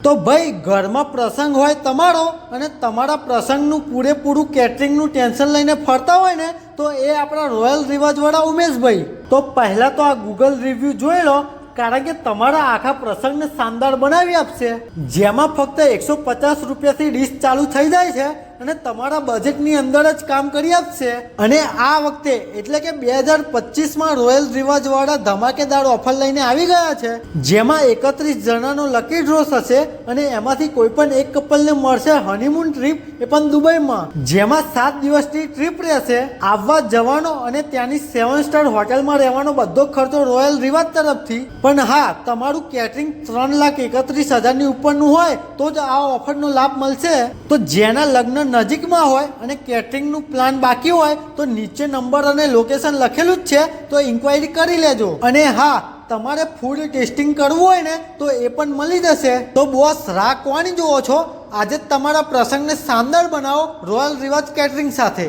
તો ભાઈ ઘરમાં પ્રસંગ હોય તમારો અને તમારા પ્રસંગનું પૂરેપૂરું કેટરિંગનું ટેન્શન લઈને ફરતા હોય ને તો એ આપણા રોયલ રિવાજવાળા ઉમેશભાઈ. તો પહેલાં તો આ ગૂગલ રિવ્યૂ જોઈ લો, કારણ કે તમારા આખા પ્રસંગને શાનદાર બનાવી આપશે, જેમાં ફક્ત 150 રૂપિયાથી ડીશ ચાલુ થઈ જાય છે અને તમારા બજેટની અંદર જ કામ કરી આપશે. અને આ વખતે એટલે કે 2025માં રોયલ રિવાજવાળા ધમાકેદાર ઓફર લઈને આવી ગયા છે, જેમાં 31 જણાનો લકી ડ્રો થશે અને એમાંથી કોઈ પણ એક કપલને મળશે હનીમૂન ટ્રીપ, એ પણ દુબઈમાં, જેમાં 7 દિવસની ટ્રીપ રહેશે. આવવા જવાનો અને ત્યાંની 7 સ્ટાર હોટલમાં રહેવાનો બધો ખર્ચો રોયલ રિવાજ તરફથી. પણ હા, તમારું કેટરિંગ 3,31,000ની ઉપરનું હોય તો જ આ ઓફરનો લાભ મળશે. તો જેના લગ્ન નજીકમાં હોય અને કેટરિંગનું પ્લાન બાકી હોય તો નીચે નંબર અને લોકેશન લખેલું જ છે, તો ઇન્ક્વાયરી કરી લેજો. અને હા, તમારે ફૂડ ટેસ્ટિંગ કરવું હોય ને તો એ પણ મળી જશે. તો બોસ, રાહ કોની જુઓ છો? આજે જ તમારા પ્રસંગને શાનદાર બનાવો રોયલ રિવાજ કેટરિંગ સાથે.